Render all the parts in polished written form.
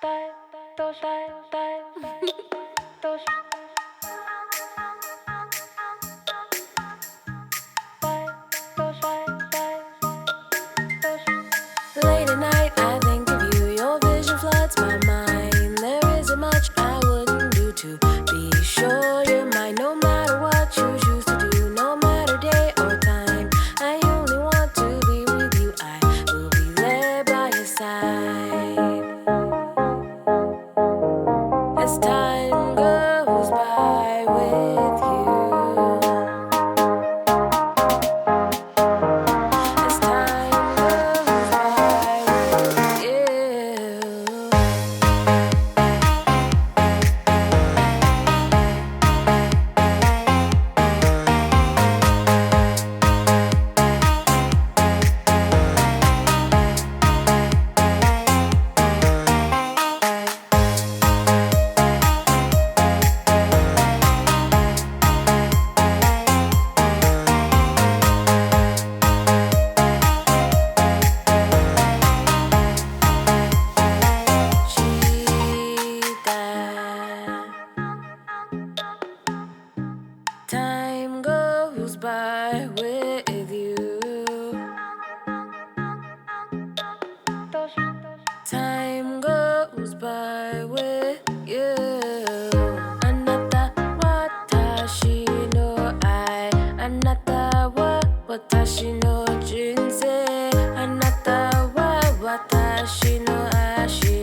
Late at night, I think of you. Your vision floods my mind. There isn't much I wouldn't do to be sure you're mine. No matter what you choose to do, no matter day or time, I only want to be with you. I will be there by your side. As time goes by with you. As time goes by with you. Time goes by with you. Time goes by with you. Anata watashi no ai. Anata wa watashi no jinsei. Anata wa watashi no ashi.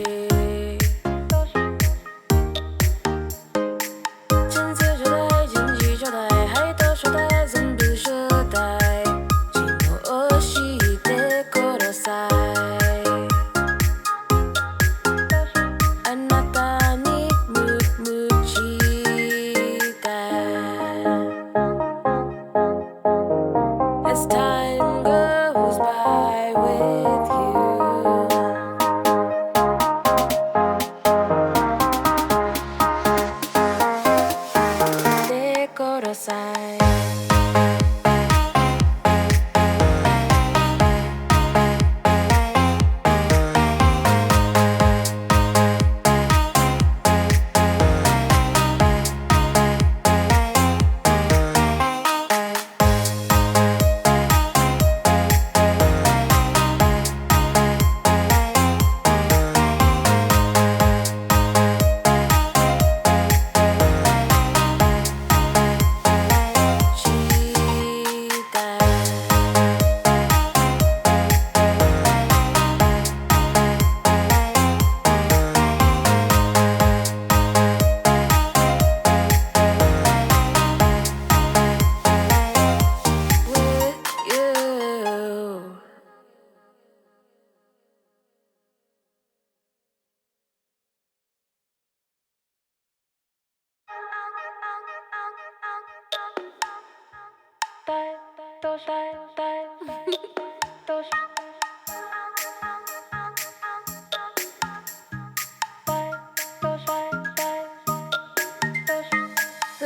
前次招待，近期招待，还多招待，全部招待。気の教えてください。あなたに夢中だ。As time goes by with you.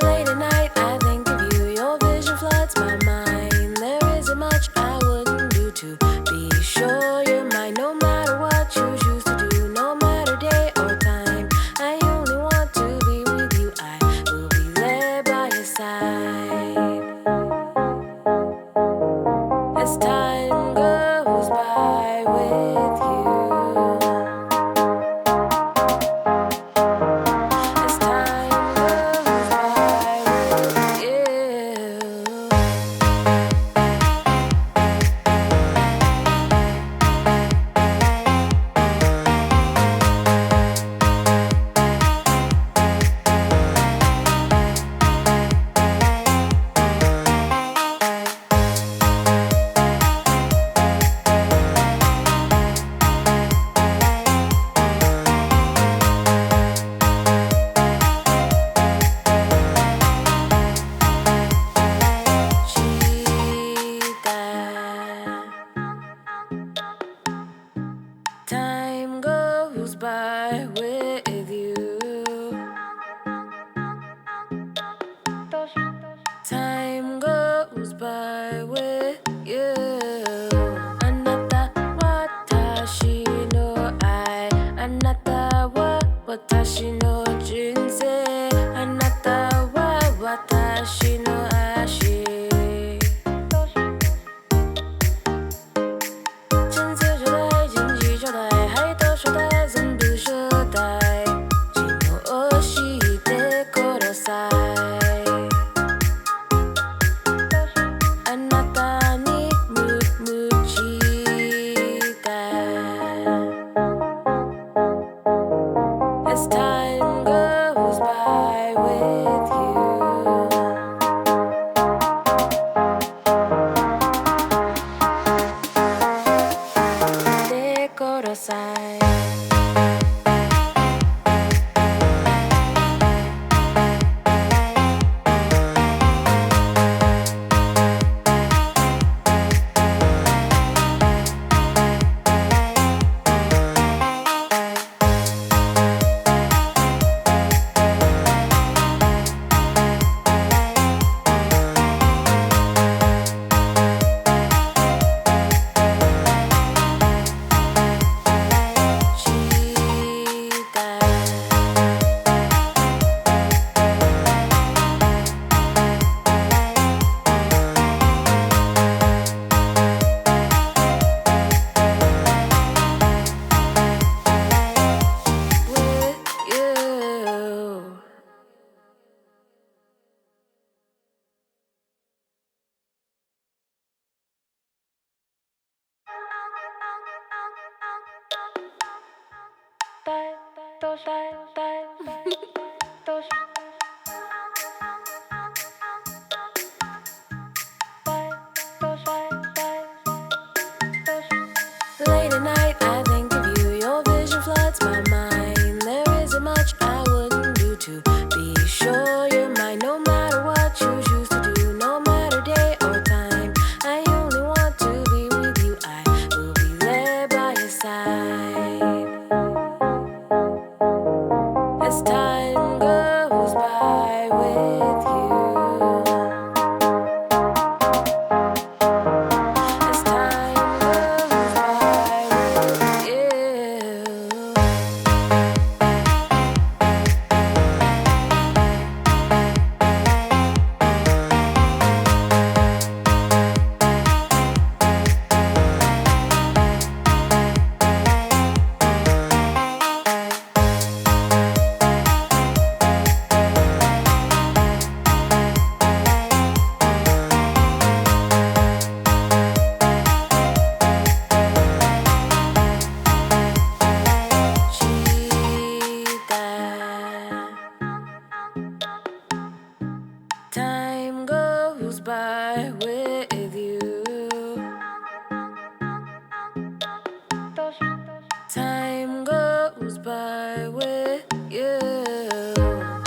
Late at night, I think of you. Your vision floods my mind. There isn't much I wouldn't do to be sure you're mine. No matter what you choose to do, no matter day or time, I only want to be with you. I will be there by your side. As time goes by with you. As time goes by with you. 私の人生あなたは私の足钱财招待经济招待はいと招待全部招待信用してくださいあなたに無知だ As time goes by with youでくださいLate at night, I think of you. Your vision floods my mind. There isn't much I wouldn't do to be sure you're mine. No matter what you choose to do, no matter day or time. I only want to be with you. I will be there by your side. As time goes by with you. As time goes by with you. Time goes by with you. Time goes by with you.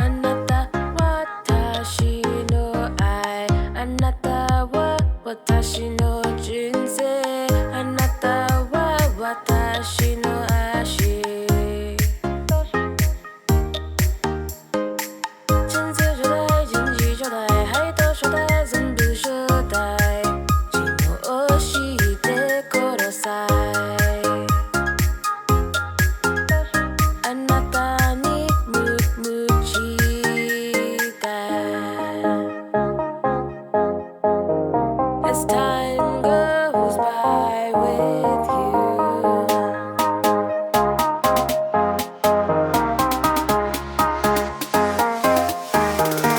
あなた私の愛あなたは私の人生あなたは私の足钱财招待经济招待はいと招待全部招待信用してくださいあなたに無知だ As time goes by with you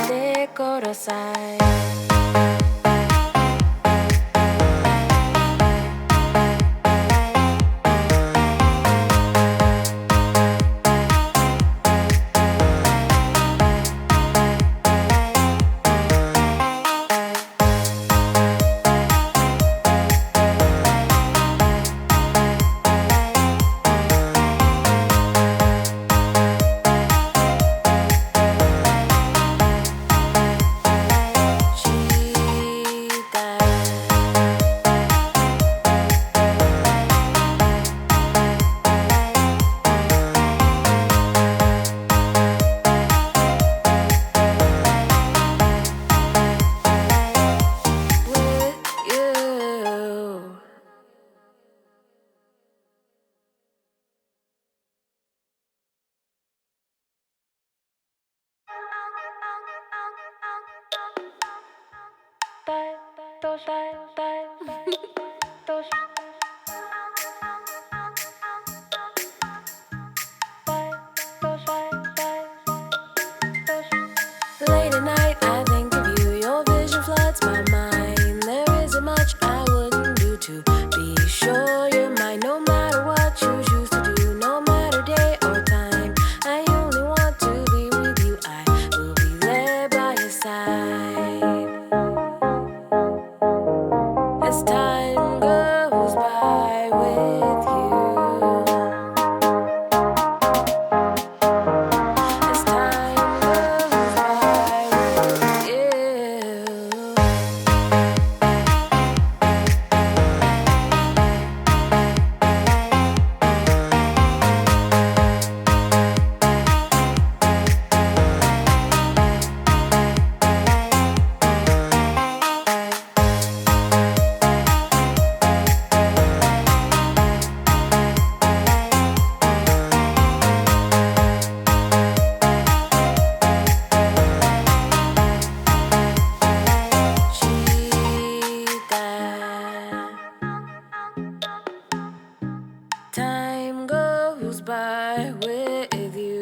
でください Late at night, I think of you. Your vision floods my mind. There isn't much I wouldn't do to be sure you're mine. No matter what you choose to do, no matter day or time, I only want to be with you. I will be there by your side. As time goes by with you. As time goes by with you. Time goes by with you.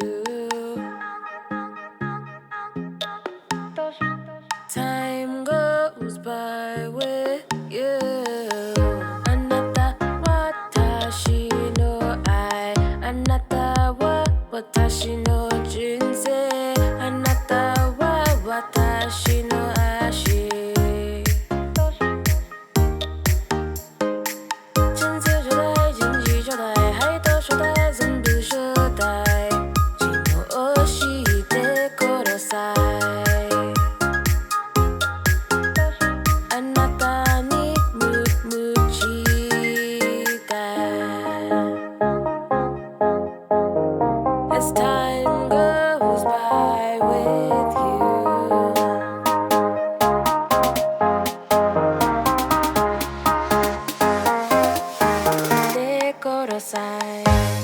Time goes by with you. Anata watashi no ai. Anata wa watashi no jinsei. Anata wa watashi no ashi. 前次招待，近期招待，还多招待，全部招待。昨日教えてください。あなたに夢中だ。As time goes by with you. てください。